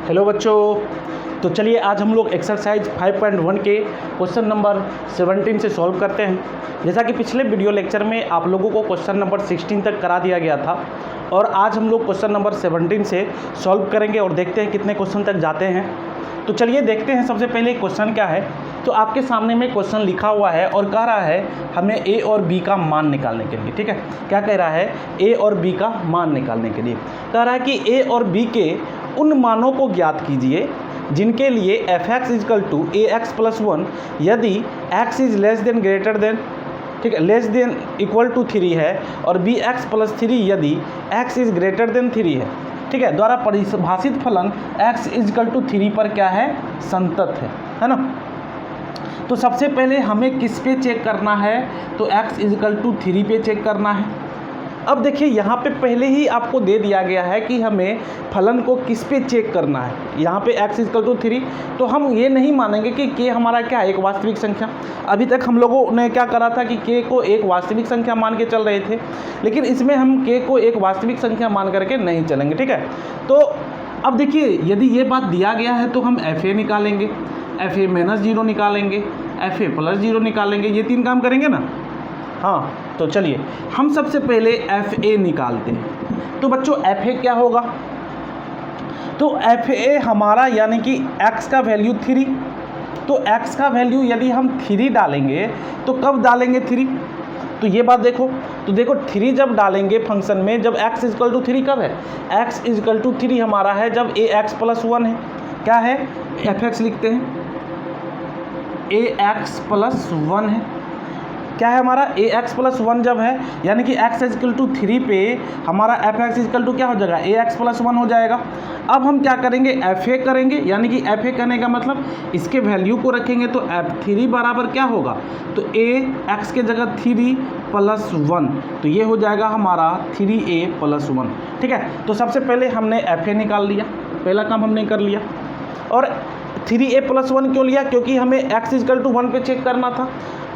Hello बच्चों, तो चलिए आज हम लोग एक्सरसाइज 5.1 के क्वेश्चन नंबर 17 से सॉल्व करते हैं। जैसा कि पिछले वीडियो लेक्चर में आप लोगों को क्वेश्चन नंबर 16 तक करा दिया गया था और आज हम लोग क्वेश्चन नंबर 17 से सॉल्व करेंगे और देखते हैं कितने क्वेश्चन तक जाते हैं। तो चलिए देखते हैं सबसे पहले क्वेश्चन क्या है। तो आपके सामने में क्वेश्चन लिखा हुआ है और कह रहा है हमें ए और बी का मान निकालने के लिए। ठीक है, क्या कह रहा है? ए और बी का मान निकालने के लिए कह रहा है कि ए और बी के उन मानों को ज्ञात कीजिए जिनके लिए F X equal to A X plus 1 यदि X is less than greater than, ठीक है, लेस देन इक्वल टू 3 है और बी एक्स प्लस 3 यदि एक्स इज ग्रेटर देन 3 है। ठीक है, द्वारा परिभाषित फलन एक्स इजकल टू 3 पर क्या है? संतत है ना। तो सबसे पहले हमें किस पे चेक करना है? तो x इजकल टू 3 पे चेक करना है। अब देखिए यहाँ पे पहले ही आपको दे दिया गया है कि हमें फलन को किस पे चेक करना है। यहाँ पे x इजकल टू 3, तो हम ये नहीं मानेंगे कि k हमारा क्या है? एक वास्तविक संख्या। अभी तक हम लोगों ने क्या करा था कि k को एक वास्तविक संख्या मान के चल रहे थे, लेकिन इसमें हम k को एक वास्तविक संख्या मान करके नहीं चलेंगे। ठीक है, तो अब देखिए यदि ये बात दिया गया है तो हम fa निकालेंगे, fa माइनस 0 निकालेंगे, fa प्लस 0 निकालेंगे, ये 3 काम करेंगे ना। हाँ, तो चलिए हम सबसे पहले fa निकालते हैं। तो बच्चों fa क्या होगा? तो fa हमारा यानी कि x का वैल्यू 3, तो x का वैल्यू यदि हम 3 डालेंगे तो कब डालेंगे 3? तो ये बात देखो, तो देखो 3 जब डालेंगे फंक्शन में, जब x इजकल टू 3 कब है? x इजकल टू 3 हमारा है जब a x प्लस 1 है। क्या है? f(x) लिखते हैं, a x प्लस 1 है। क्या है हमारा? a x प्लस 1 जब है यानी कि x इजकल टू 3 पे हमारा f x इजकल टू क्या हो जाएगा? a x प्लस 1 हो जाएगा। अब हम क्या करेंगे? fa करेंगे, यानी कि fa करने का मतलब इसके वैल्यू को रखेंगे तो f3 बराबर क्या होगा? तो a x के जगह 3 प्लस 1, तो ये हो जाएगा हमारा 3a प्लस 1। ठीक है, तो सबसे पहले हमने fa निकाल लिया, पहला काम हमने कर लिया। और 3a प्लस 1 क्यों लिया? क्योंकि हमें x इजकल टू 1 पे चेक करना था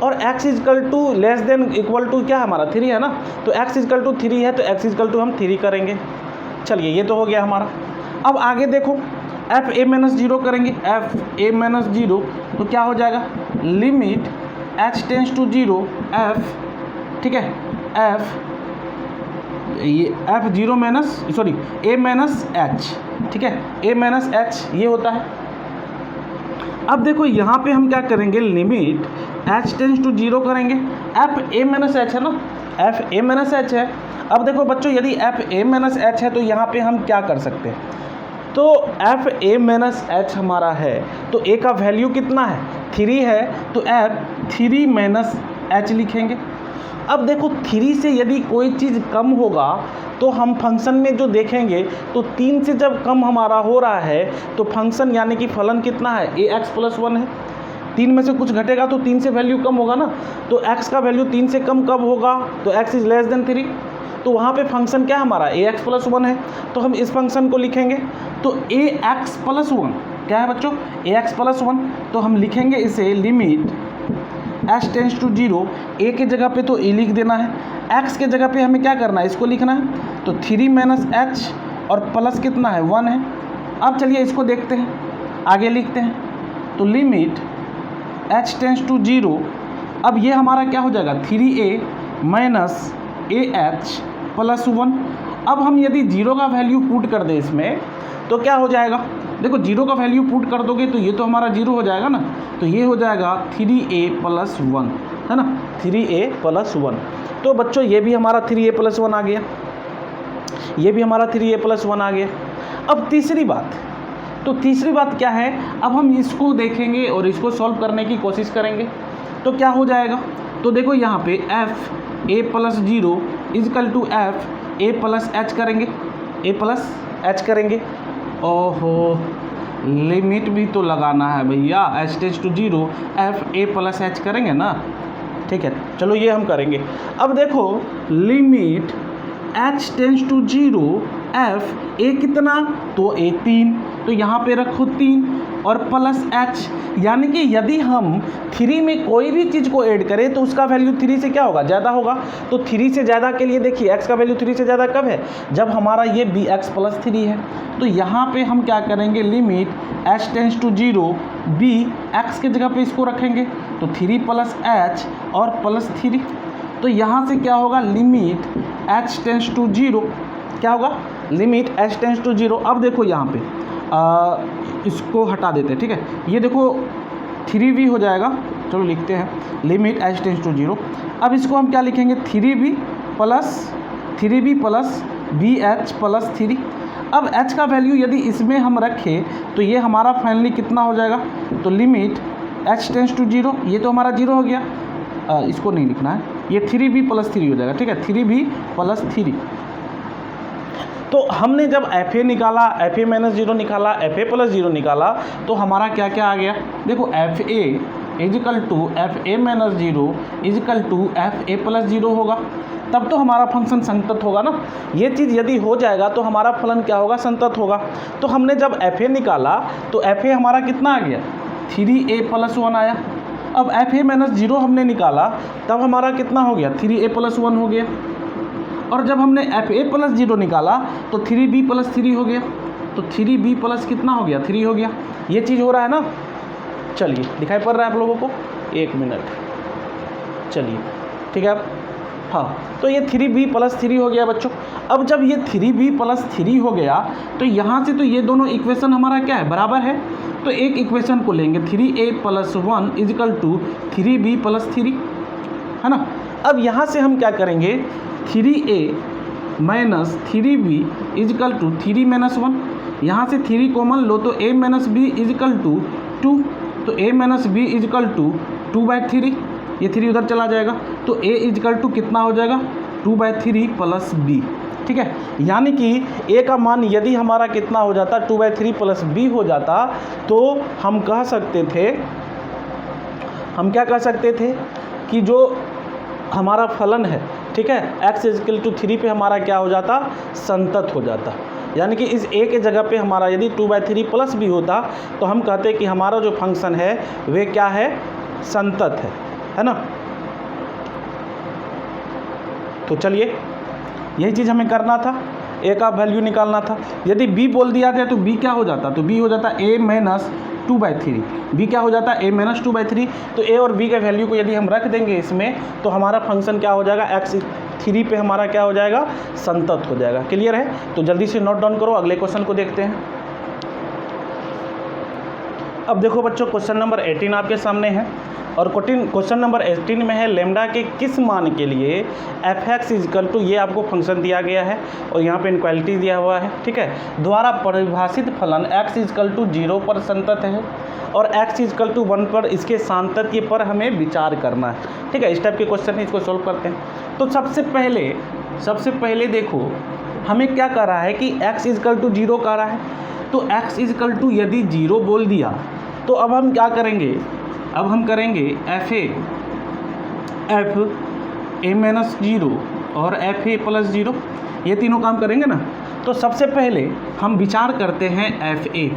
और x equal to less than equal to क्या हमारा 3 है ना, तो x इजकल टू 3 है तो x इजकल टू हम 3 करेंगे। चलिए ये तो हो गया हमारा। अब आगे देखो fa माइनस 0 करेंगे, fa माइनस 0 तो क्या हो जाएगा? Limit h tends to 0 f, ठीक है, f ये f0 minus sorry a minus h, ठीक है, a माइनस h ये होता है। अब देखो यहाँ पे हम क्या करेंगे? लिमिट h टेंस टू 0 करेंगे, f a माइनस h है ना, f a माइनस h है। अब देखो बच्चों यदि f a माइनस h है तो यहाँ पे हम क्या कर सकते हैं? तो f a माइनस h हमारा है तो a का वैल्यू कितना है? 3 है, तो f 3 माइनस h लिखेंगे। अब देखो 3 से यदि कोई चीज़ कम होगा तो हम फंक्शन में जो देखेंगे तो 3 से जब कम हमारा हो रहा है तो फंक्शन यानी कि फलन कितना है? a x प्लस 1 है। 3 में से कुछ घटेगा तो 3 से वैल्यू कम होगा ना, तो x का वैल्यू 3 से कम कब होगा? तो x इज लेस देन 3, तो वहाँ पे फंक्शन क्या हमारा? a x प्लस 1 है, तो हम इस फंक्शन को लिखेंगे तो a x प्लस 1 क्या है बच्चों? a x प्लस 1, तो हम लिखेंगे इसे limit h tends to 0, a के जगह पे तो a लिख देना है, x के जगह पे हमें क्या करना है? इसको लिखना है, तो 3 माइनस h और प्लस कितना है? 1 है। अब चलिए इसको देखते हैं, आगे लिखते हैं, तो लिमिट h टेंस टू 0, अब ये हमारा क्या हो जाएगा? 3a minus ah plus 1। अब हम यदि 0 का वैल्यू पुट कर दें इसमें तो क्या हो जाएगा? देखो 0 का वैल्यू पुट कर दोगे तो ये तो हमारा 0 हो जाएगा ना, तो ये हो जाएगा 3a प्लस 1 है ना, 3a प्लस 1। तो बच्चों ये भी हमारा 3a प्लस 1 आ गया, ये भी हमारा 3a प्लस 1 आ गया। अब तीसरी बात, तो तीसरी बात क्या है? अब हम इसको देखेंगे और इसको सॉल्व करने की कोशिश करेंगे तो क्या हो जाएगा? तो देखो यहाँ पे f a plus 0 equal to f a plus h करेंगे, a प्लस h करेंगे। ओहो, लिमिट भी तो लगाना है भैया, h tends to 0 f a plus h करेंगे ना। ठीक है, चलो ये हम करेंगे। अब देखो limit h tends to 0 f a कितना? तो a 3, तो यहाँ पे रखो 3, और प्लस एच, यानी कि यदि हम 3 में कोई भी चीज़ को ऐड करें तो उसका वैल्यू 3 से क्या होगा, ज़्यादा होगा। तो 3 से ज़्यादा के लिए देखिए x का वैल्यू 3 से ज़्यादा कब है, जब हमारा ये bx + 3 है। तो यहाँ पे हम क्या करेंगे, limit h tends to 0 b x के जगह पे इसको रखेंगे, तो 3 + h और प्लस 3। तो यहाँ से क्या होगा, लिमिट h टेंस टू 0, क्या होगा, लिमिट h टेंस टू 0। अब देखो यहाँ पे इसको हटा देते हैं, ठीक है। ये देखो 3b हो जाएगा, चलो लिखते हैं लिमिट h टेंस टू 0। अब इसको हम क्या लिखेंगे, 3b प्लस bh प्लस 3। अब h का वैल्यू यदि इसमें हम रखें तो ये हमारा फाइनली कितना हो जाएगा, तो लिमिट h टेंस टू 0, ये तो हमारा 0 हो गया, इसको नहीं लिखना है, ये 3b + 3 हो जाएगा, ठीक है, 3b + 3। तो हमने जब fa निकाला, fa - 0 निकाला, fa + 0 निकाला, तो हमारा क्या क्या आ गया, देखो fa fa - 0 fa + 0 होगा, तब तो हमारा फंक्शन संतत होगा ना। ये चीज़ यदि हो जाएगा तो हमारा फलन क्या होगा, संतत होगा। तो हमने जब fa निकाला तो fa हमारा कितना आ गया, 3a + 1 आया। अब fa - 0 हमने निकाला तब हमारा कितना हो गया, 3a + 1 हो गया। और जब हमने fa + 0 निकाला तो 3b + 3 हो गया, तो 3b प्लस कितना हो गया, 3 हो गया। ये चीज़ हो रहा है ना, चलिए दिखाई पड़ रहा है आप लोगों को, 1 मिनट, चलिए ठीक है। अब हाँ, तो ये 3b + 3 हो गया बच्चों। अब जब ये 3b + 3 हो गया तो यहाँ से तो ये दोनों इक्वेशन हमारा क्या है, बराबर है। तो एक इक्वेशन को लेंगे 3a + 1 = 3b + 3, है ना। अब यहाँ से हम क्या करेंगे, 3a - 3b = 3 - 1, यहाँ से 3 कॉमन लो तो a - b = 2, तो a - b = 2/3, ये 3 उधर चला जाएगा, तो a = कितना हो जाएगा, 2/3 + b, ठीक है। यानी कि a का मान यदि हमारा कितना हो जाता, 2/3 + b हो जाता, तो हम कह सकते थे, हम क्या कह सकते थे कि जो हमारा फलन है, ठीक है, x = 3 पे हमारा क्या हो जाता, संतत हो जाता। यानी कि इस a के जगह पे हमारा यदि 2/3 + b होता तो हम कहते कि हमारा जो फंक्शन है वे क्या है, संतत है ना। तो चलिए यही चीज़ हमें करना था, a का वैल्यू निकालना था। यदि b बोल दिया जाए तो b क्या हो जाता, तो b हो जाता a - 2/3, b क्या हो जाता a - 2/3। तो a और b के वैल्यू को यदि हम रख देंगे इसमें तो हमारा फंक्शन क्या हो जाएगा, x 3 पे हमारा क्या हो जाएगा, संतत हो जाएगा। क्लियर है। तो जल्दी से नोट डाउन करो, अगले क्वेश्चन को देखते हैं। अब देखो बच्चों, क्वेश्चन नंबर 18 आपके सामने है और क्वेश्चन नंबर 18 में है लेमडा के किस मान के लिए f(x) = ये आपको फंक्शन दिया गया है और यहाँ पे इनक्वालिटी दिया हुआ है, ठीक है, द्वारा परिभाषित फलन x = 0 पर संतत है और x = 1 पर इसके सांतत्य पर हमें विचार करना है, ठीक है। इस टाइप के क्वेश्चन है, इसको सोल्व करते हैं। तो सबसे पहले देखो हमें क्या कर रहा है कि x = 0 कर रहा है, तो x = यदि 0 बोल दिया तो अब हम क्या करेंगे, अब हम करेंगे fa -0 और fa + 0, ये तीनों काम करेंगे ना। तो सबसे पहले हम विचार करते हैं fa,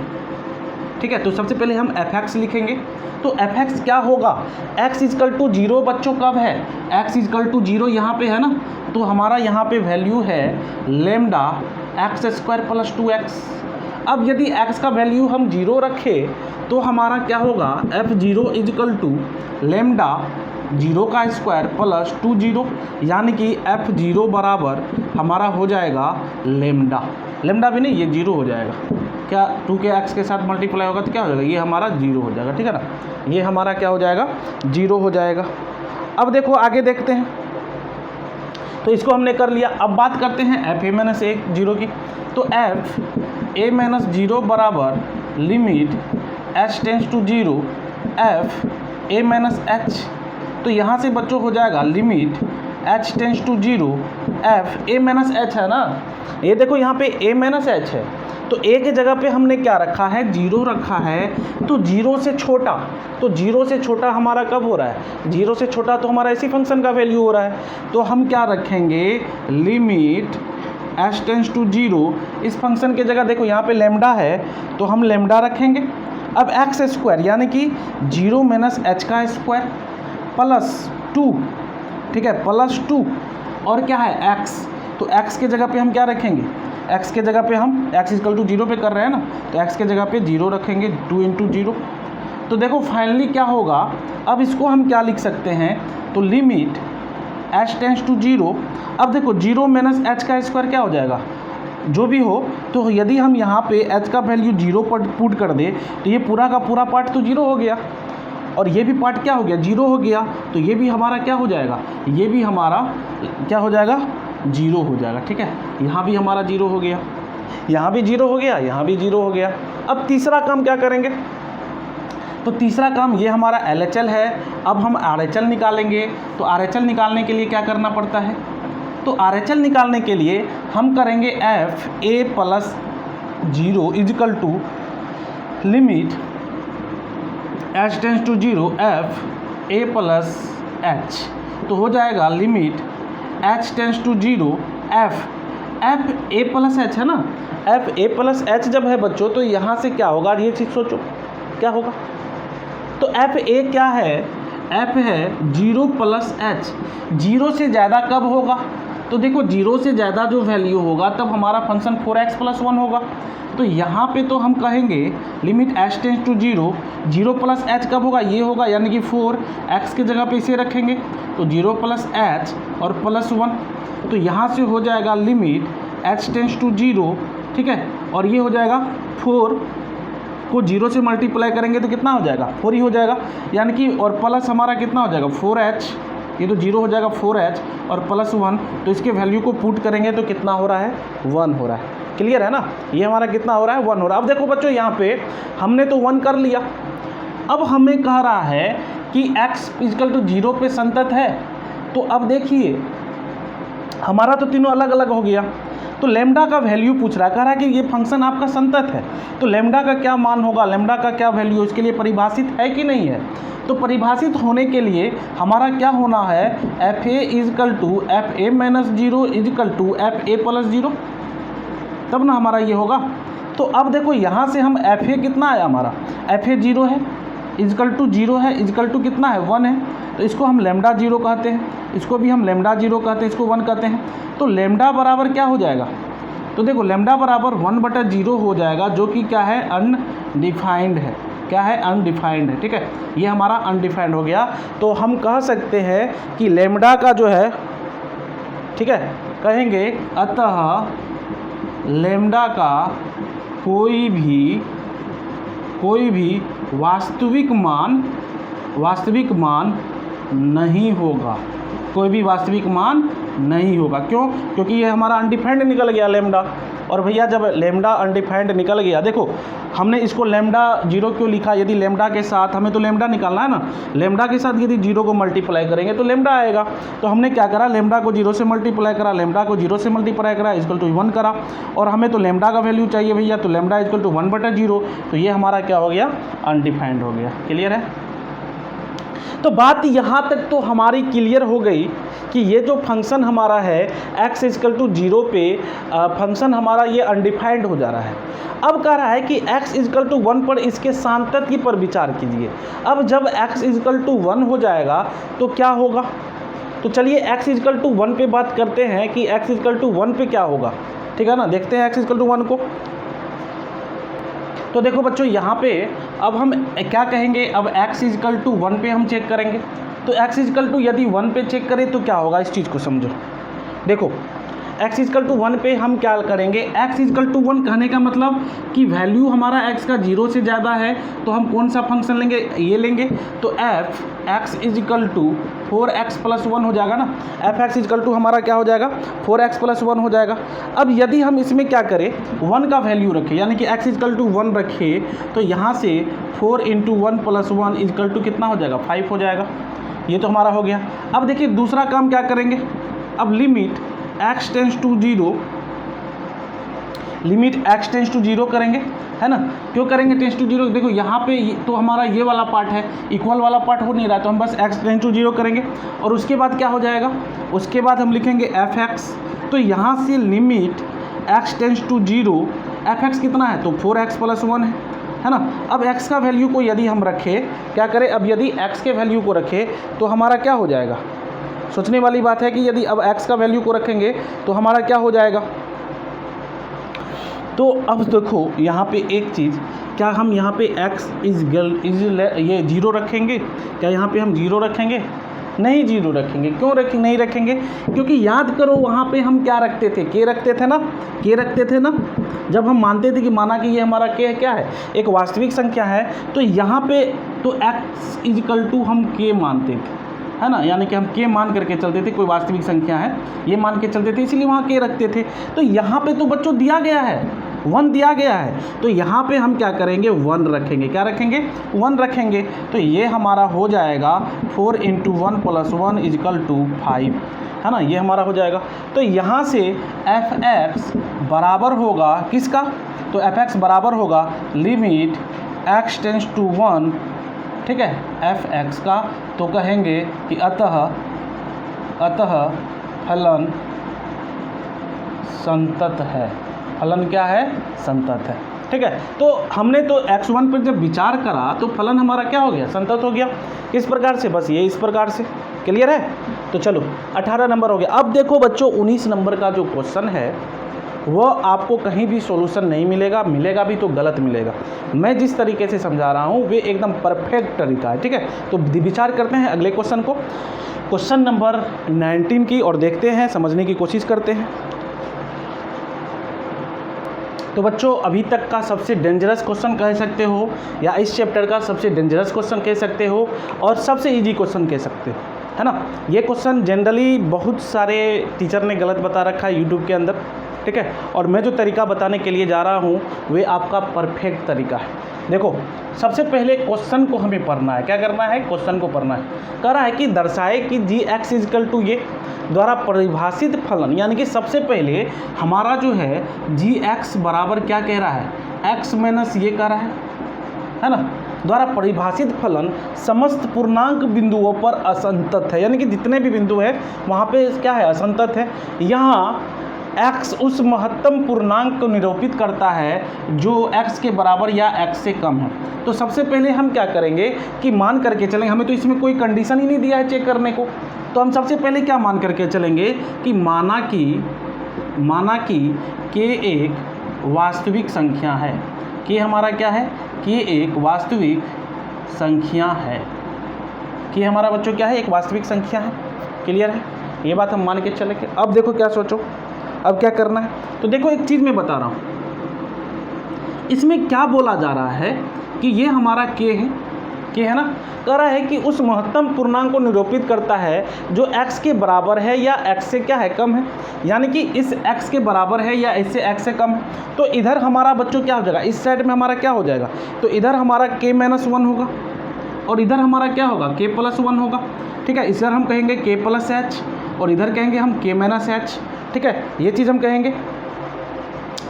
ठीक है। तो सबसे पहले हम fx लिखेंगे, तो fx क्या होगा, x = 0 बच्चों कब है, x = 0 यहाँ पे है ना, तो हमारा यहाँ पे वैल्यू है लेमडा x² + 2x। अब यदि x का वैल्यू हम 0 रखें तो हमारा क्या होगा, f0 = लेमडा 0 का स्क्वायर + 2 0, यानी कि f0 बराबर हमारा हो जाएगा लेमडा, लेमडा भी नहीं, ये 0 हो जाएगा, क्या 2 के x के साथ मल्टीप्लाई होगा तो क्या हो जाएगा, ये हमारा 0 हो जाएगा, ठीक है ना, ये हमारा क्या हो जाएगा, 0 हो जाएगा। अब देखो आगे देखते हैं, तो इसको हमने कर लिया। अब बात करते हैं fa - 0 की, तो fa - 0 बराबर limit h tends to 0 fa - h, तो यहाँ से बच्चों हो जाएगा limit h tends to 0 fa - h है ना, ये देखो यहाँ पे a - h है, तो a के जगह पे हमने क्या रखा है, 0 रखा है, तो 0 से छोटा, तो 0 से छोटा हमारा कब हो रहा है, 0 से छोटा तो हमारा इसी फंक्शन का वैल्यू हो रहा है, तो हम क्या रखेंगे, लिमिट h टेंस टू 0, इस फंक्शन के जगह देखो यहाँ पे लेमडा है तो हम लेमडा रखेंगे अब एक्स स्क्वायर यानी कि 0 माइनस एच का स्क्वायर प्लस 2, ठीक है, प्लस 2 और क्या है एक्स, तो एक्स के जगह पे हम क्या रखेंगे, एक्स के जगह पे हम एक्स इक्वल टू 0 पे कर रहे हैं ना, तो एक्स के जगह पे 0 रखेंगे, 2 इंटू 0। तो देखो फाइनली क्या होगा, अब इसको हम क्या लिख सकते हैं, तो लिमिट एच टेंस टू 0। अब देखो 0 माइनस एच का स्क्वायर क्या हो जाएगा, जो भी हो, तो यदि हम यहाँ पे h का वैल्यू 0 पर पुट कर दे तो ये पूरा का पूरा पार्ट तो 0 हो गया और ये भी पार्ट क्या हो गया, 0 हो गया। तो ये भी हमारा क्या हो जाएगा, ये भी हमारा क्या हो जाएगा, 0 हो जाएगा। ठीक है, यहाँ भी हमारा 0 हो गया, यहाँ भी 0 हो गया, यहाँ भी 0 हो गया। अब तीसरा काम क्या करेंगे, तो तीसरा काम ये हमारा LHL है। अब हम RHL निकालेंगे। तो RHL निकालने के लिए क्या करना पड़ता है, तो RHL निकालने के लिए हम करेंगे f a plus 0 equal to limit h tends to 0 f a plus h. तो हो जाएगा limit h tends to 0 f a plus h है ना, एफ ए प्लस एच जब है बच्चों, तो यहाँ से क्या होगा, ये चीज़ सोचो क्या होगा। तो एफ ए क्या है, एफ है 0 प्लस एच। 0 से ज़्यादा कब होगा, तो देखो 0 से ज़्यादा जो वैल्यू होगा तब हमारा फंक्शन 4x प्लस 1 होगा। तो यहाँ पे तो हम कहेंगे limit h tends to 0, 0 plus h कब होगा, ये होगा, यानी कि 4 x के जगह पे इसे रखेंगे तो 0 प्लस एच और प्लस 1। तो यहाँ से हो जाएगा लिमिट एच टेंस टू 0, ठीक है, और ये हो जाएगा 4 को 0 से मल्टीप्लाई करेंगे तो कितना हो जाएगा, 4 ही हो जाएगा, यानी कि और प्लस हमारा कितना हो जाएगा 4h, ये तो 0 हो जाएगा 4h और प्लस 1। तो इसके वैल्यू को पुट करेंगे तो कितना हो रहा है, 1 हो रहा है। क्लियर है ना, ये हमारा कितना हो रहा है, 1 हो रहा है। अब देखो बच्चों यहाँ पे हमने तो 1 कर लिया, अब हमें कह रहा है कि x इक्वल टू 0 पे संतत है। तो अब देखिए हमारा तो तीनों अलग अलग हो गया, तो लेमडा का वैल्यू पूछ रहा है, कह रहा है कि ये फंक्शन आपका संतत है, तो लेमडा का क्या मान होगा, लेमडा का क्या वैल्यू, इसके लिए परिभाषित है कि नहीं है। तो परिभाषित होने के लिए हमारा क्या होना है, f a equal to f a minus 0 equal to f a plus 0, तब ना हमारा ये होगा। तो अब देखो यहाँ से हम एफ ए कितना है, हमारा एफ ए 0 है, इजकल टू 0 है, इजकल टू कितना है 1 है, तो इसको हम लेमडा 0 कहते हैं, इसको भी हम लेमडा 0 कहते हैं, इसको 1 कहते हैं। तो लेमडा बराबर क्या हो जाएगा, तो देखो लेमडा बराबर 1/0 हो जाएगा, जो कि क्या है, अनडिफाइंड है। क्या है, अनडिफाइंड है। ठीक है, ये हमारा अनडिफाइंड हो गया। तो हम कह सकते हैं कि लेमडा का जो है, ठीक है, कहेंगे अतः लेमडा का कोई भी वास्तविक मान नहीं होगा, कोई भी वास्तविक मान नहीं होगा। क्यों, क्योंकि ये हमारा अनडिफाइंड निकल गया लेमडा। और भैया जब लेमडा अनडिफाइंड निकल गया, देखो हमने इसको लेमडा 0 क्यों लिखा, यदि लेमडा के साथ हमें तो लेमडा निकालना है ना, लेमडा के साथ यदि 0 को मल्टीप्लाई करेंगे तो लेमडा आएगा। तो हमने क्या करा, लेमडा को 0 से मल्टीप्लाई करा, लेमडा को 0 से मल्टीप्लाई करा, इक्वल टू 1 करा, और हमें तो लेमडा का वैल्यू चाहिए भैया, तो लेमडा इक्वल टू 1/0। तो ये हमारा क्या हो गया, अनडिफाइंड हो गया। क्लियर है। तो बात यहाँ तक तो हमारी क्लियर हो गई कि ये जो फंक्शन हमारा है x इक्वल टू 0 पे फंक्शन हमारा ये अनडिफाइंड हो जा रहा है। अब कह रहा है कि x इक्वल टू 1 पर इसके सांतत्य पर विचार कीजिए। अब जब x इक्वल टू 1 हो जाएगा तो क्या होगा, तो चलिए x इक्वल टू 1 पे बात करते हैं कि x इक्वल टू 1 पे क्या होगा। ठीक है ना, देखते हैं x इक्वल टू 1 को। तो देखो बच्चों यहाँ पे अब हम क्या कहेंगे, अब x इक्वल टू 1 पे हम चेक करेंगे। तो x इक्वल टू यदि 1 पे चेक करें तो क्या होगा, इस चीज़ को समझो। देखो x इक्वल टू 1 पे हम क्या करेंगे, x इक्वल टू 1 कहने का मतलब कि वैल्यू हमारा x का 0 से ज़्यादा है, तो हम कौन सा फंक्शन लेंगे, ये लेंगे। तो f x equal to 4x plus 1 हो जाएगा ना, एफ एक्स इक्वल टू हमारा क्या हो जाएगा, 4x प्लस 1 हो जाएगा। अब यदि हम इसमें क्या करें, 1 का वैल्यू रखें, यानी कि x इक्वल टू 1 रखें, तो यहाँ से 4 इंटू 1 प्लस 1 इक्वल टू कितना हो जाएगा, 5 हो जाएगा। ये तो हमारा हो गया। अब देखिए दूसरा काम क्या करेंगे, अब limit x tends to 0, limit x tends to 0 करेंगे, है ना। क्यों करेंगे टेंस टू 0, देखो यहाँ पे तो हमारा ये वाला पार्ट है, इक्वल वाला पार्ट हो नहीं रहा, तो हम बस x टेंस टू 0 करेंगे। और उसके बाद क्या हो जाएगा, उसके बाद हम लिखेंगे f(x). तो यहाँ से limit x tends to 0, f(x) कितना है, तो 4x प्लस 1 है, है ना। अब x का वैल्यू को यदि हम रखें, क्या करें, अब यदि x के वैल्यू को रखें तो हमारा क्या हो जाएगा, सोचने वाली बात है कि यदि अब x का वैल्यू को रखेंगे तो हमारा क्या हो जाएगा। तो अब देखो यहाँ पे एक चीज़, क्या हम यहाँ पे x इज ये 0 रखेंगे, क्या यहाँ पे हम 0 रखेंगे, नहीं 0 रखेंगे। क्यों नहीं रखेंगे, क्योंकि याद करो वहाँ पे हम क्या रखते थे, k रखते थे ना, k रखते थे ना, जब हम मानते थे कि माना कि ये हमारा k क्या है, एक वास्तविक संख्या है, तो यहाँ पे तो x इजिकल टू हम k मानते थे, है ना, यानी कि हम k मान करके चलते थे, कोई वास्तविक संख्या है ये मान के चलते थे, इसीलिए वहाँ k रखते थे। तो यहाँ पे तो बच्चों दिया गया है 1 दिया गया है, तो यहाँ पे हम क्या करेंगे 1 रखेंगे, क्या रखेंगे 1 रखेंगे। तो ये हमारा हो जाएगा 4 × 1 + 1 = 5, है ना, ये हमारा हो जाएगा। तो यहाँ से f(x) बराबर होगा किसका, तो f(x) बराबर होगा लिमिट x टेंड्स टू 1, ठीक है, f(x) का। तो कहेंगे कि अतः फलन संतत है, फलन क्या है, संतत है, ठीक है। तो हमने तो x1 पर जब विचार करा तो फलन हमारा क्या हो गया, संतत हो गया। किस प्रकार से, बस ये इस प्रकार से, क्लियर है। तो चलो 18 नंबर हो गया। अब देखो बच्चों 19 नंबर का जो क्वेश्चन है वो आपको कहीं भी सॉल्यूशन नहीं मिलेगा, मिलेगा भी तो गलत मिलेगा। मैं जिस तरीके से समझा रहा हूँ वे एकदम परफेक्ट तरीका है, ठीक है। तो विचार करते हैं अगले क्वेश्चन को, क्वेश्चन नंबर 19 की, और देखते हैं, समझने की कोशिश करते हैं। तो बच्चों अभी तक का सबसे डेंजरस क्वेश्चन कह सकते हो, या इस चैप्टर का सबसे डेंजरस क्वेश्चन कह सकते हो, और सबसे इजी क्वेश्चन कह सकते हो, है ना। ये क्वेश्चन जनरली बहुत सारे टीचर ने गलत बता रखा है यूट्यूब के अंदर, ठीक है। और मैं जो तरीका बताने के लिए जा रहा हूँ वे आपका परफेक्ट तरीका है। देखो सबसे पहले क्वेश्चन को हमें पढ़ना है, क्या करना है, क्वेश्चन को पढ़ना है। कह रहा है कि दर्शाए कि g(x) = ये द्वारा परिभाषित फलन, यानी कि सबसे पहले हमारा जो है g(x) बराबर क्या कह रहा है, x माइनस ये कह रहा है ना, द्वारा परिभाषित फलन समस्त पूर्णांक बिंदुओं पर असंतत है, यानी कि जितने भी बिंदु है वहाँ पे क्या है, असंतत है। यहाँ x उस महत्तम पूर्णांक को निरूपित करता है जो x के बराबर या x से कम है। तो सबसे पहले हम क्या करेंगे कि मान करके चलेंगे, हमें तो इसमें कोई कंडीशन ही नहीं दिया है चेक करने को, तो हम सबसे पहले क्या मान करके चलेंगे कि माना कि k एक वास्तविक संख्या है, k हमारा क्या है, k एक वास्तविक संख्या है, k हमारा बच्चों क्या है, एक वास्तविक संख्या है, क्लियर है, ये बात हम मान के चलेंगे। अब देखो क्या सोचो, अब क्या करना है, तो देखो एक चीज़ मैं बता रहा हूँ, इसमें क्या बोला जा रहा है कि ये हमारा k है ना, कह रहा है कि उस महत्तम पूर्णांक को निरूपित करता है जो x के बराबर है या x से क्या है, कम है, यानी कि इस x के बराबर है या इससे x से कम है। तो इधर हमारा बच्चों क्या हो जाएगा, इस साइड में हमारा क्या हो जाएगा, तो इधर हमारा k-1 होगा और इधर हमारा क्या होगा, k+1 होगा, ठीक है। इधर हम कहेंगे k+h और इधर कहेंगे हम k-h, ठीक है, ये चीज़ हम कहेंगे,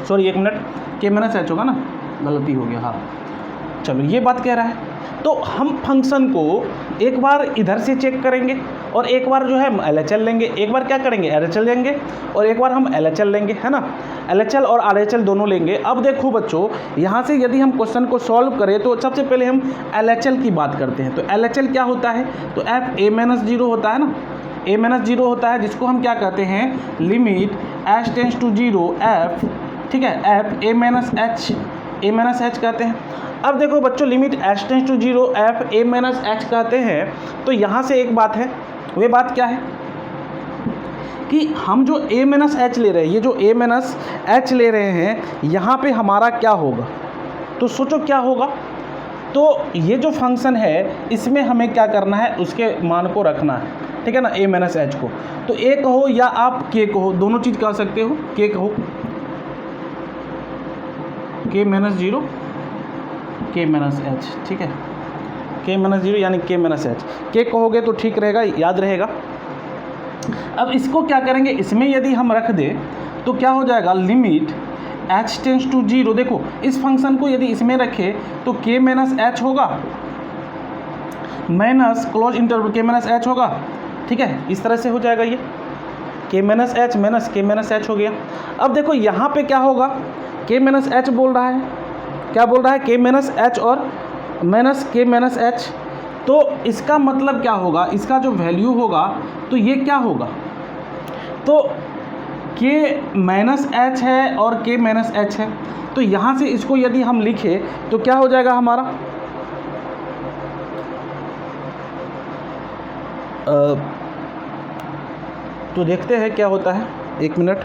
सॉरी एक मिनट, k-h होगा ना, गलती हो गया, हाँ चलो ये बात कह रहा है। तो हम फंक्शन को एक बार इधर से चेक करेंगे और एक बार जो है हम LHL लेंगे, एक बार क्या करेंगे RHL लेंगे और एक बार हम LHL लेंगे, है ना, LHL और RHL दोनों लेंगे। अब देखो बच्चों यहाँ से यदि हम क्वेश्चन को सॉल्व करें तो सबसे पहले हम LHL की बात करते हैं। तो LHL क्या होता है, तो f(a-0) होता है ना, a-0 होता है, जिसको हम क्या कहते हैं, limit h tends to 0 f, ठीक है, f a-h कहते हैं। अब देखो बच्चों limit h tends to 0 f a-h कहते हैं, तो यहाँ से एक बात है, वे बात क्या है कि हम जो a-h ले रहे हैं, ये जो a-h ले रहे हैं, यहाँ पे हमारा क्या होगा, तो सोचो क्या होगा। तो ये जो फंक्शन है इसमें हमें क्या करना है, उसके मान को रखना है, ठीक है ना, a-h को। तो a कहो या आप k कहो, दोनों चीज़ कह सकते हो, k कहो, k-0 k-h, ठीक है, k-0 यानी k-h, k कहोगे तो ठीक रहेगा, याद रहेगा। अब इसको क्या करेंगे, इसमें यदि हम रख दे तो क्या हो जाएगा, लिमिट h टेंड्स टू 0, देखो इस फंक्शन को यदि इसमें रखे तो k-h होगा, माइनस क्लोज इंटरवल k-h होगा, ठीक है, इस तरह से हो जाएगा, ये k-h माइनस k-h हो गया। अब देखो यहाँ पे क्या होगा, k-h बोल रहा है क्या बोल रहा है, के माइनस एच और माइनस के माइनस एच। तो इसका मतलब क्या होगा, इसका जो वैल्यू होगा तो ये क्या होगा, तो के माइनस एच है और के माइनस एच है, तो यहाँ से इसको यदि हम लिखें तो क्या हो जाएगा हमारा, तो देखते हैं क्या होता है, एक मिनट।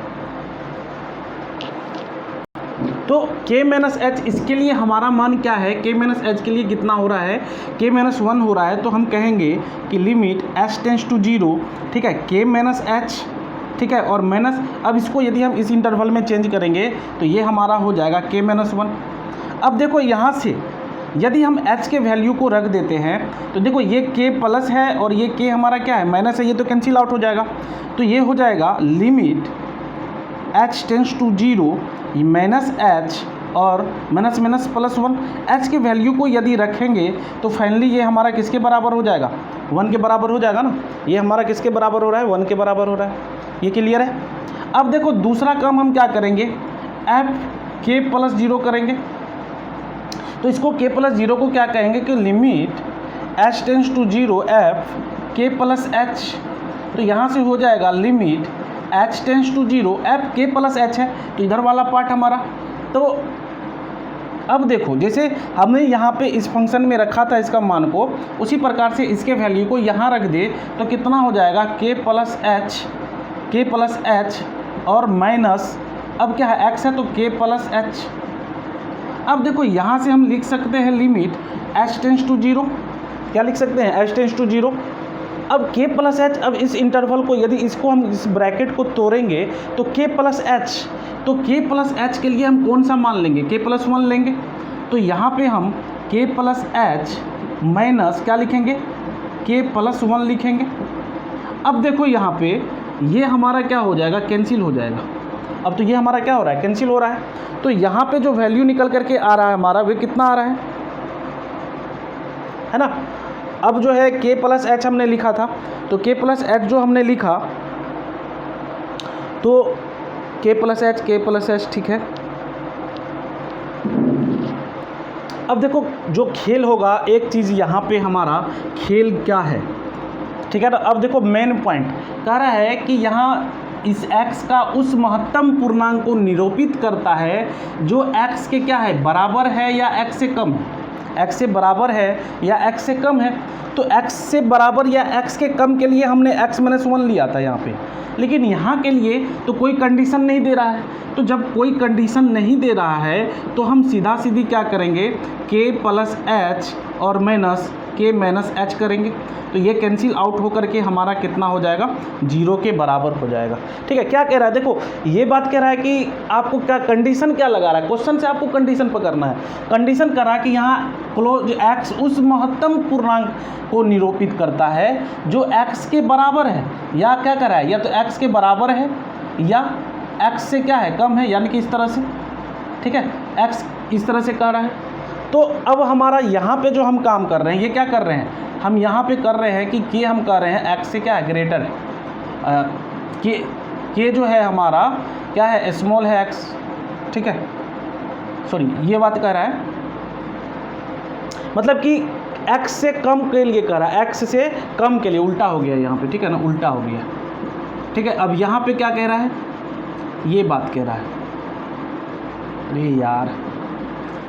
तो k माइनस एच, इसके लिए हमारा मान क्या है, k माइनस एच के लिए कितना हो रहा है, k माइनस 1 हो रहा है। तो हम कहेंगे कि लिमिट h टेंस टू 0, ठीक है, k माइनस एच, ठीक है, और माइनस, अब इसको यदि हम इस इंटरवल में चेंज करेंगे तो ये हमारा हो जाएगा k माइनस 1। अब देखो यहाँ से यदि हम h के वैल्यू को रख देते हैं तो देखो ये k प्लस है और ये k हमारा क्या है, माइनस है, ये तो कैंसिल आउट हो जाएगा। तो ये हो जाएगा limit h tends to 0 minus h और माइनस माइनस प्लस 1। h के वैल्यू को यदि रखेंगे तो फाइनली ये हमारा किसके बराबर हो जाएगा, 1 के बराबर हो जाएगा ना। ये हमारा किसके बराबर हो रहा है, 1 के बराबर हो रहा है। ये क्लियर है। अब देखो दूसरा काम हम क्या करेंगे, एफ के प्लस 0 करेंगे। तो इसको k प्लस 0 को क्या कहेंगे कि limit h tends to 0 f के प्लस एच। तो यहाँ से हो जाएगा limit h tends to 0 f के प्लस एच है, तो इधर वाला पार्ट हमारा। तो अब देखो जैसे हमने यहाँ पे इस फंक्शन में रखा था इसका मान को, उसी प्रकार से इसके वैल्यू को यहाँ रख दे तो कितना हो जाएगा, के प्लस एच और माइनस, अब क्या है x है तो k प्लस एच। अब देखो यहाँ से हम लिख सकते हैं लिमिट h टेंस टू 0, क्या लिख सकते हैं, h टेंस टू 0। अब k प्लस एच, अब इस इंटरवल को यदि इसको हम इस ब्रैकेट को तोड़ेंगे तो k प्लस एच, तो k प्लस एच के लिए हम कौन सा मान लेंगे, k प्लस 1 लेंगे। तो यहाँ पे हम k प्लस एच माइनस क्या लिखेंगे, k प्लस 1 लिखेंगे। अब देखो यहाँ पे ये हमारा क्या हो जाएगा, कैंसिल हो जाएगा। अब तो ये हमारा क्या हो रहा है, कैंसिल हो रहा है। तो यहाँ पे जो वैल्यू निकल करके आ रहा है हमारा, वे कितना आ रहा है ना। अब जो है k प्लस एच हमने लिखा था, तो k प्लस एच जो हमने लिखा तो k प्लस एच, ठीक है। अब देखो जो खेल होगा, एक चीज़ यहाँ पे हमारा खेल क्या है, ठीक है ना। अब देखो मेन पॉइंट कह रहा है कि यहाँ इस x का उस महत्तम पूर्णांक को निरूपित करता है जो x के क्या है, बराबर है या x से कम है, x से बराबर है या x से कम है। तो x से बराबर या x के कम के लिए हमने x माइनस 1 लिया था यहाँ पे, लेकिन यहाँ के लिए तो कोई कंडीशन नहीं दे रहा है। तो जब कोई कंडीशन नहीं दे रहा है तो हम सीधा सीधी क्या करेंगे, k प्लस एच और माइनस k माइनस एच करेंगे। तो ये कैंसिल आउट होकर के हमारा कितना हो जाएगा, 0 के बराबर हो जाएगा। ठीक है, क्या कह रहा है, देखो ये बात कह रहा है कि आपको क्या कंडीशन क्या लगा रहा है, क्वेश्चन से आपको कंडीशन पकड़ना है। कंडीशन करा कि यहाँ क्लोज x उस महत्तम पूर्णांक को निरूपित करता है जो x के बराबर है, या क्या कर रहा है, या तो x के बराबर है या x से क्या है, कम है, यानी कि इस तरह से। ठीक है, x इस तरह से कह रहा है। तो अब हमारा यहाँ पे जो हम काम कर रहे हैं, ये क्या कर रहे हैं, हम यहाँ पे कर रहे हैं कि k हम कर रहे हैं x से क्या है, ग्रेटर है। k जो है हमारा क्या है, स्मॉल है x। ठीक है, सॉरी ये बात कह रहा है, मतलब कि x से कम के लिए कह रहा है, x से कम के लिए, उल्टा हो गया यहाँ पे। ठीक है ना, उल्टा हो गया। ठीक है, अब यहाँ पे क्या कह रहा है, ये बात कह रहा है, अरे यार,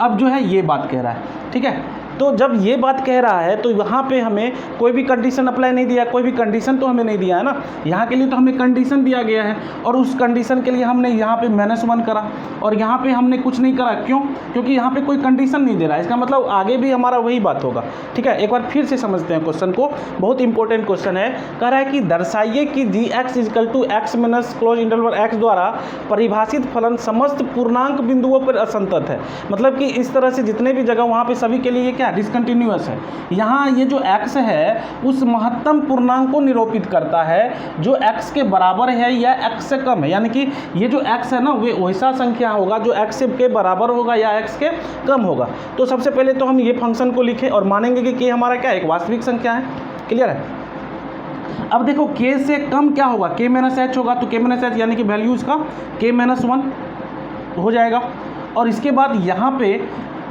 अब जो है ये बात कह रहा है। ठीक है, तो जब ये बात कह रहा है तो यहाँ पे हमें कोई भी कंडीशन अप्लाई नहीं दिया, कोई भी कंडीशन तो हमें नहीं दिया है ना। यहाँ के लिए तो हमें कंडीशन दिया गया है, और उस कंडीशन के लिए हमने यहाँ पे -1 करा, और यहाँ पे हमने कुछ नहीं करा। क्यों? क्योंकि यहाँ पे कोई कंडीशन नहीं दे रहा है। इसका मतलब आगे भी हमारा वही बात होगा। ठीक है, एक बार फिर से समझते हैं क्वेश्चन को, बहुत इंपॉर्टेंट क्वेश्चन है। कह रहा है कि दर्शाइए कि gx = x minus close interval x द्वारा परिभाषित फलन समस्त पूर्णांक बिंदुओं पर असंतत है। मतलब कि इस तरह से जितने भी जगह वहाँ पे सभी के लिए ये क्या डिसकंटिन्यूअस है। यहाँ ये जो x है उस महत्तम पूर्णांक को निरूपित करता है जो x के बराबर है या x से कम है, यानी कि ये जो x है ना, वे वैसा संख्या होगा जो x के बराबर होगा या x के कम होगा। तो सबसे पहले तो हम ये फंक्शन को लिखें और मानेंगे कि k हमारा क्या है, एक वास्तविक संख्या है। क्लियर है। अब देखो k से कम क्या होगा, k माइनस एच होगा। तो k माइनस एच यानी कि वैल्यू इसका k-1 हो जाएगा। और इसके बाद यहाँ पे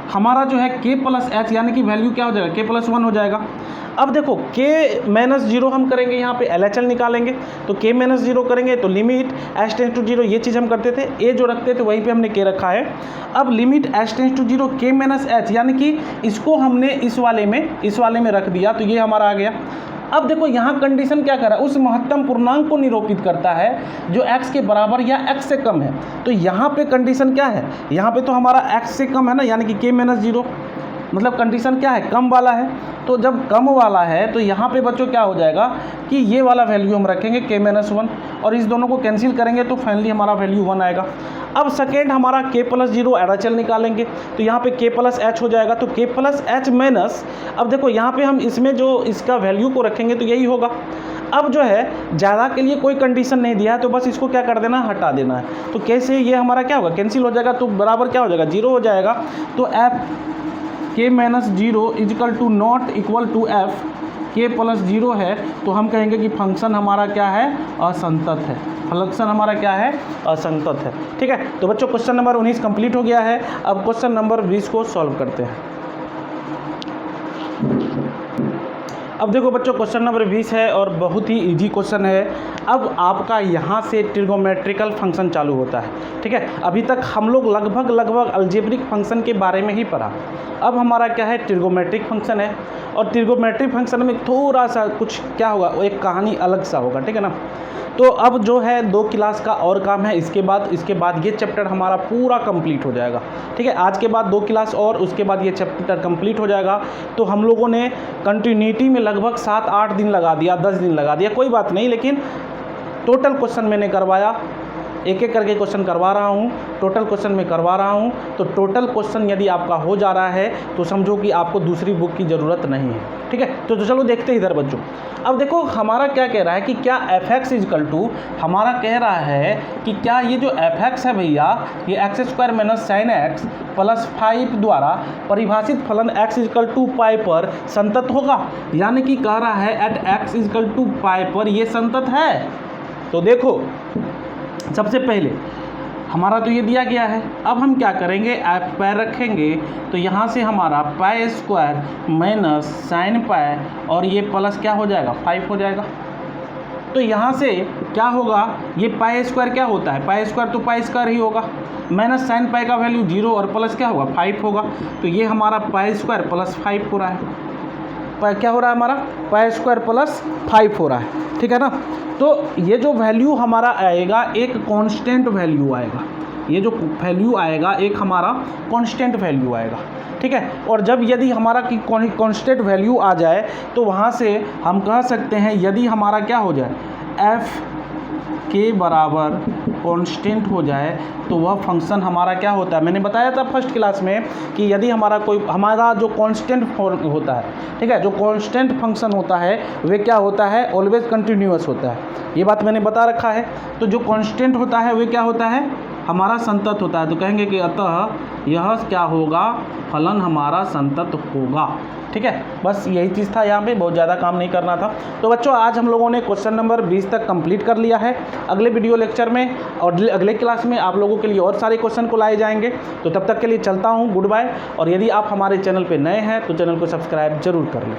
हमारा जो है k प्लस एच यानी कि वैल्यू क्या हो जाएगा, k प्लस 1 हो जाएगा। अब देखो k माइनस 0 हम करेंगे, यहाँ पे LHL निकालेंगे तो k माइनस 0 करेंगे तो लिमिट h टेंस टू 0, ये चीज़ हम करते थे, a जो रखते थे वहीं पे हमने k रखा है। अब limit h tends to 0 k minus h यानी कि इसको हमने इस वाले में रख दिया तो ये हमारा आ गया। अब देखो यहाँ कंडीशन क्या कर रहा है, उस महत्तम पूर्णांक को निरूपित करता है जो x के बराबर या x से कम है। तो यहाँ पे कंडीशन क्या है, यहाँ पे तो हमारा x से कम है ना, यानी कि k माइनस 0, मतलब कंडीशन क्या है, कम वाला है। तो जब कम वाला है तो यहाँ पे बच्चों क्या हो जाएगा कि ये वाला वैल्यू हम रखेंगे k माइनस 1 और इस दोनों को कैंसिल करेंगे तो फाइनली हमारा वैल्यू 1 आएगा। अब सेकेंड हमारा k प्लस 0 LHL निकालेंगे तो यहाँ पे k प्लस एच हो जाएगा, तो k प्लस एच माइनस, अब देखो यहाँ पे हम इसमें जो इसका वैल्यू को रखेंगे तो यही होगा। अब जो है ज़्यादा के लिए कोई कंडीशन नहीं दिया है तो बस इसको क्या कर देना, हटा देना है। तो कैसे ये हमारा क्या होगा, कैंसिल हो जाएगा तो बराबर क्या हो जाएगा, 0 हो जाएगा। तो f k minus 0 equal to not equal to f k plus 0 है तो हम कहेंगे कि फंक्शन हमारा क्या है, असंतत है। फंक्शन हमारा क्या है, असंतत है। ठीक है, तो बच्चों क्वेश्चन नंबर 19 कंप्लीट हो गया है। अब क्वेश्चन नंबर 20 को सॉल्व करते हैं। अब देखो बच्चों क्वेश्चन नंबर 20 है और बहुत ही इजी क्वेश्चन है। अब आपका यहाँ से ट्रिगोमेट्रिकल फंक्शन चालू होता है। ठीक है, अभी तक हम लोग लगभग अलजेब्रिक फंक्शन के बारे में ही पढ़ा। अब हमारा क्या है, ट्रिगोमेट्रिक फंक्शन है और ट्रिगोमेट्रिक फंक्शन में थोड़ा सा कुछ क्या होगा, एक कहानी अलग सा होगा। ठीक है ना, तो अब जो है 2 क्लास का और काम है, इसके बाद ये चैप्टर हमारा पूरा कंप्लीट हो जाएगा। ठीक है, आज के बाद 2 क्लास और उसके बाद ये चैप्टर कंप्लीट हो जाएगा। तो हम लोगों ने कंटिन्यूटी में लगभग 7-8 दिन लगा दिया, 10 दिन लगा दिया, कोई बात नहीं, लेकिन टोटल क्वेश्चन मैंने करवाया, एक एक करके क्वेश्चन करवा रहा हूँ, टोटल क्वेश्चन में करवा रहा हूँ। तो टोटल क्वेश्चन यदि आपका हो जा रहा है तो समझो कि आपको दूसरी बुक की ज़रूरत नहीं है। ठीक है, तो चलो देखते हैं इधर बच्चों। अब देखो हमारा क्या कह रहा है कि क्या f(x) इजकल टू, हमारा कह रहा है कि क्या ये जो f(x) है भैया, ये x² minus sign x plus 5 द्वारा परिभाषित फलन x इजकल टू पाई पर संतत होगा। यानी कि कह रहा है एट x इजकल टू पाई पर ये संतत है। तो देखो सबसे पहले हमारा तो ये दिया गया है, अब हम क्या करेंगे, एफ पाई रखेंगे तो यहाँ से हमारा pi square minus sine pi और ये प्लस क्या हो जाएगा, 5 हो जाएगा। तो यहाँ से क्या होगा, ये पाई स्क्वायर क्या होता है, पाई स्क्वायर तो पाई स्क्वायर ही होगा, माइनस साइन पाई का वैल्यू 0 और प्लस क्या होगा, 5 होगा। तो ये हमारा पाई स्क्वायर प्लस 5 हो रहा है, क्या हो रहा है हमारा, पाई स्क्वायर प्लस 5 हो रहा है। ठीक है ना, तो ये जो वैल्यू हमारा आएगा एक कांस्टेंट वैल्यू आएगा, ये जो वैल्यू आएगा एक हमारा कांस्टेंट वैल्यू आएगा। ठीक है, और जब यदि हमारा की कांस्टेंट वैल्यू आ जाए तो वहाँ से हम कह सकते हैं यदि हमारा क्या हो जाए, एफ के बराबर कांस्टेंट हो जाए तो वह फंक्शन हमारा क्या होता है, मैंने बताया था फर्स्ट क्लास में कि यदि हमारा जो कांस्टेंट होता है, ठीक है, जो कांस्टेंट फंक्शन होता है वे क्या होता है, ऑलवेज कंटिन्यूअस होता है। ये बात मैंने बता रखा है। तो जो कांस्टेंट होता है वे क्या होता है, हमारा संतत होता है। तो कहेंगे कि अतः यह क्या होगा, फलन हमारा संतत होगा। ठीक है, बस यही चीज़ था, यहाँ पे बहुत ज़्यादा काम नहीं करना था। तो बच्चों आज हम लोगों ने क्वेश्चन नंबर 20 तक कंप्लीट कर लिया है। अगले वीडियो लेक्चर में और अगले क्लास में आप लोगों के लिए और सारे क्वेश्चन को लाए जाएंगे। तो तब तक के लिए चलता हूँ, गुड बाय। और यदि आप हमारे चैनल पर नए हैं तो चैनल को सब्सक्राइब जरूर कर लें।